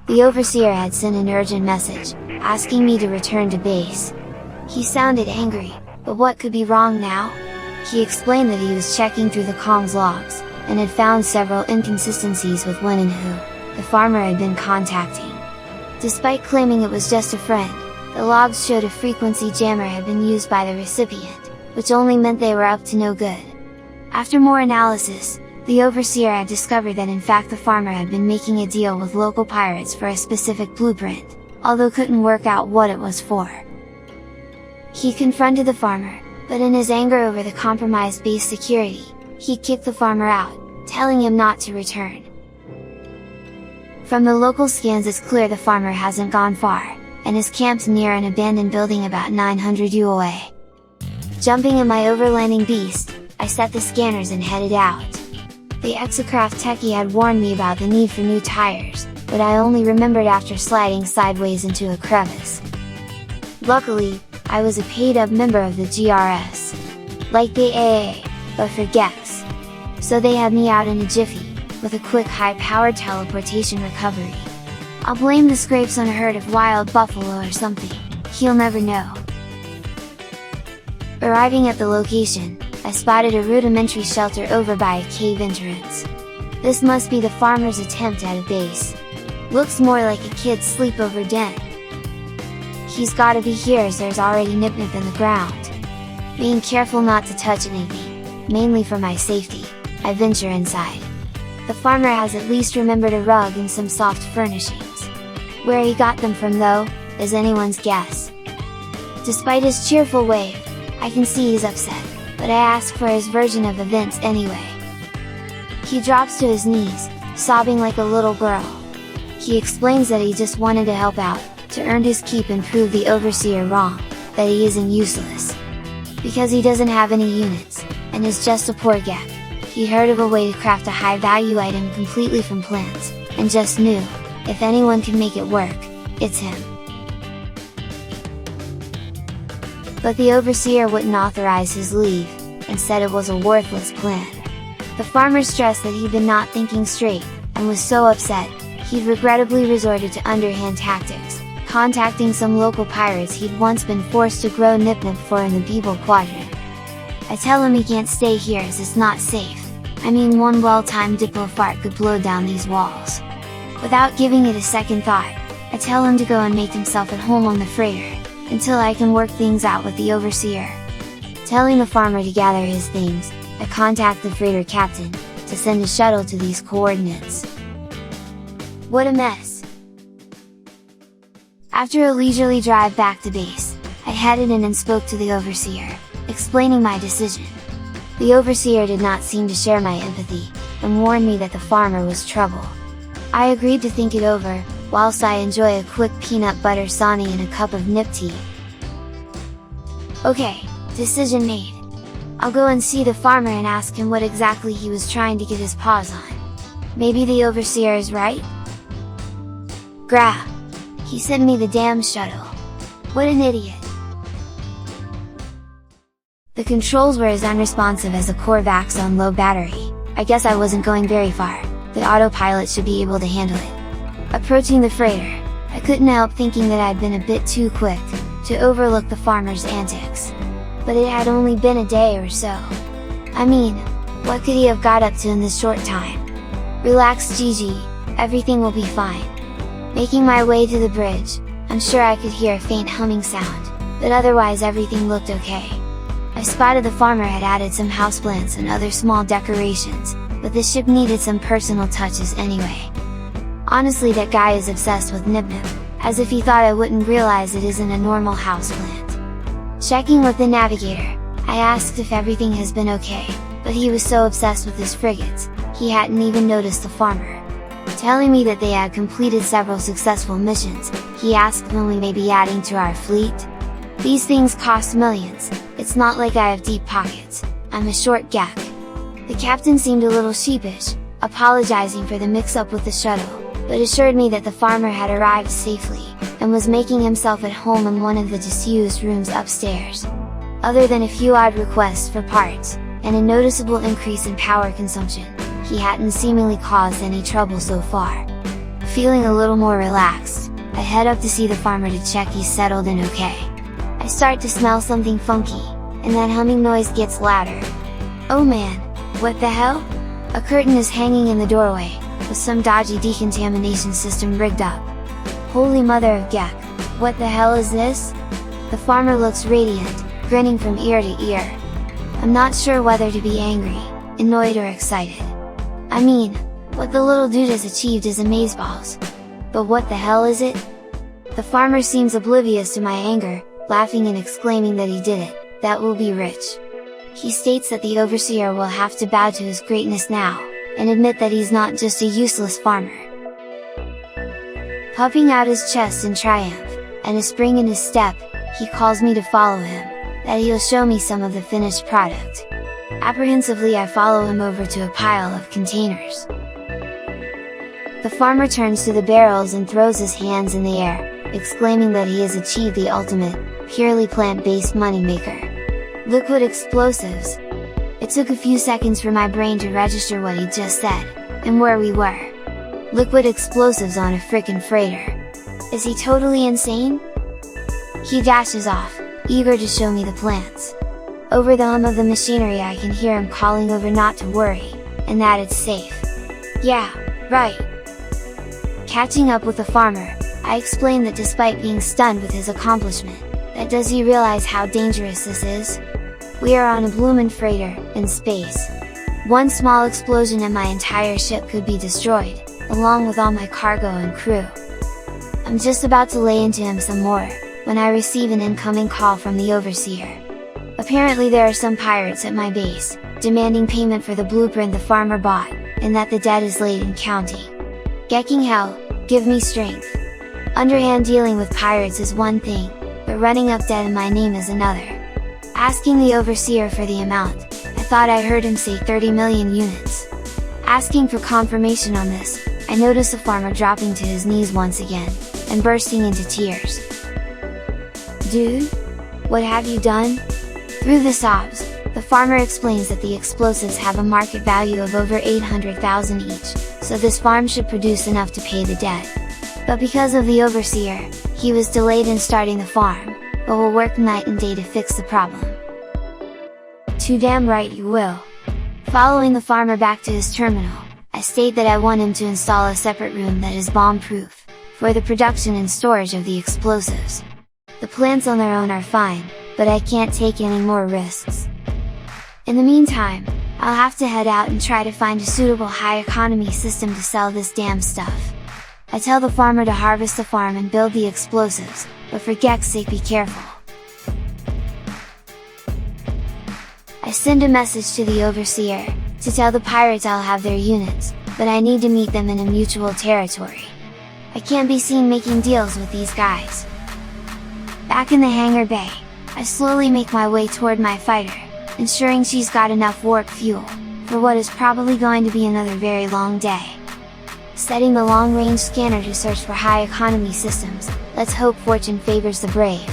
The overseer had sent an urgent message, asking me to return to base. He sounded angry, but what could be wrong now? He explained that he was checking through the comms logs, and had found several inconsistencies with when and who the farmer had been contacting. Despite claiming it was just a friend, the logs showed a frequency jammer had been used by the recipient, which only meant they were up to no good. After more analysis, the overseer had discovered that in fact the farmer had been making a deal with local pirates for a specific blueprint, although couldn't work out what it was for. He confronted the farmer, but in his anger over the compromised base security, he kicked the farmer out, telling him not to return. From the local scans it's clear the farmer hasn't gone far, and is camped near an abandoned building about 900 U away. Jumping in my overlanding beast, I set the scanners and headed out. The exocraft techie had warned me about the need for new tires, but I only remembered after sliding sideways into a crevice. Luckily, I was a paid-up member of the GRS, like the AA, but for Geks. So they had me out in a jiffy, with a quick high-powered teleportation recovery. I'll blame the scrapes on a herd of wild buffalo or something, he'll never know. Arriving at the location, I spotted a rudimentary shelter over by a cave entrance. This must be the farmer's attempt at a base. Looks more like a kid's sleepover den. He's gotta be here as there's already nipnip in the ground. Being careful not to touch anything, mainly for my safety, I venture inside. The farmer has at least remembered a rug and some soft furnishings. Where he got them from though, is anyone's guess. Despite his cheerful wave, I can see he's upset, but I ask for his version of events anyway. He drops to his knees, sobbing like a little girl. He explains that he just wanted to help out, to earn his keep and prove the overseer wrong, that he isn't useless. Because he doesn't have any units, and is just a poor Gek, he heard of a way to craft a high-value item completely from plants, and just knew, if anyone can make it work, it's him. But the overseer wouldn't authorize his leave, and said it was a worthless plan. The farmer stressed that he'd been not thinking straight, and was so upset, he'd regrettably resorted to underhand tactics, contacting some local pirates he'd once been forced to grow nipnip for in the Beeble Quadrant. I tell him he can't stay here as it's not safe. I mean, one well-timed diplo fart could blow down these walls. Without giving it a second thought, I tell him to go and make himself at home on the freighter, until I can work things out with the overseer. Telling the farmer to gather his things, I contact the freighter captain, to send a shuttle to these coordinates. What a mess! After a leisurely drive back to base, I headed in and spoke to the overseer, explaining my decision. The overseer did not seem to share my empathy, and warned me that the farmer was trouble. I agreed to think it over, whilst I enjoy a quick peanut butter sawney and a cup of nip tea. Okay, decision made. I'll go and see the farmer and ask him what exactly he was trying to get his paws on. Maybe the overseer is right? Grah! He sent me the damn shuttle. What an idiot! The controls were as unresponsive as a Corvax on low battery. I guess I wasn't going very far, the autopilot should be able to handle it. Approaching the freighter, I couldn't help thinking that I'd been a bit too quick, to overlook the farmer's antics. But it had only been a day or so. I mean, what could he have got up to in this short time? Relax Gigi, everything will be fine. Making my way to the bridge, I'm sure I could hear a faint humming sound, but otherwise everything looked okay. I spotted the farmer had added some houseplants and other small decorations, but the ship needed some personal touches anyway. Honestly, that guy is obsessed with nipnip, as if he thought I wouldn't realize it isn't a normal houseplant. Checking with the navigator, I asked if everything has been okay, but he was so obsessed with his frigates, he hadn't even noticed the farmer. Telling me that they had completed several successful missions, he asked when we may be adding to our fleet. These things cost millions, it's not like I have deep pockets, I'm a short Gek. The captain seemed a little sheepish, apologizing for the mix-up with the shuttle, but assured me that the farmer had arrived safely, and was making himself at home in one of the disused rooms upstairs. Other than a few odd requests for parts, and a noticeable increase in power consumption, he hadn't seemingly caused any trouble so far. Feeling a little more relaxed, I head up to see the farmer to check he's settled and okay. I start to smell something funky, and that humming noise gets louder. Oh man, what the hell? A curtain is hanging in the doorway, with some dodgy decontamination system rigged up. Holy mother of Gek, what the hell is this? The farmer looks radiant, grinning from ear to ear. I'm not sure whether to be angry, annoyed or excited. I mean, what the little dude has achieved is amazeballs. But what the hell is it? The farmer seems oblivious to my anger, laughing and exclaiming that he did it, that will be rich. He states that the overseer will have to bow to his greatness now, and admit that he's not just a useless farmer. Puffing out his chest in triumph, and a spring in his step, he calls me to follow him, that he'll show me some of the finished product. Apprehensively I follow him over to a pile of containers. The farmer turns to the barrels and throws his hands in the air, exclaiming that he has achieved the ultimate, purely plant-based moneymaker. Liquid explosives! It took a few seconds for my brain to register what he just said, and where we were. Liquid explosives on a frickin' freighter! Is he totally insane? He dashes off, eager to show me the plants. Over the hum of the machinery I can hear him calling over not to worry, and that it's safe. Yeah, right! Catching up with the farmer, I explain that despite being stunned with his accomplishment, that does he realize how dangerous this is? We are on a bloomin' freighter, in space. One small explosion and my entire ship could be destroyed, along with all my cargo and crew. I'm just about to lay into him some more, when I receive an incoming call from the overseer. Apparently there are some pirates at my base, demanding payment for the blueprint the farmer bought, and that the debt is late in counting. Gekking hell, give me strength! Underhand dealing with pirates is one thing, but running up debt in my name is another. Asking the overseer for the amount, I thought I heard him say 30 million units. Asking for confirmation on this, I notice the farmer dropping to his knees once again, and bursting into tears. Dude? What have you done? Through the sobs, the farmer explains that the explosives have a market value of over 800,000 each, so this farm should produce enough to pay the debt. But because of the overseer, he was delayed in starting the farm, but will work night and day to fix the problem. Too damn right you will! Following the farmer back to his terminal, I state that I want him to install a separate room that is bomb-proof, for the production and storage of the explosives. The plants on their own are fine, but I can't take any more risks. In the meantime, I'll have to head out and try to find a suitable high-economy system to sell this damn stuff. I tell the farmer to harvest the farm and build the explosives, but for Gek's sake be careful. I send a message to the overseer, to tell the pirates I'll have their units, but I need to meet them in a mutual territory. I can't be seen making deals with these guys. Back in the hangar bay, I slowly make my way toward my fighter, ensuring she's got enough warp fuel, for what is probably going to be another very long day. Setting the long-range scanner to search for high-economy systems, let's hope fortune favors the brave.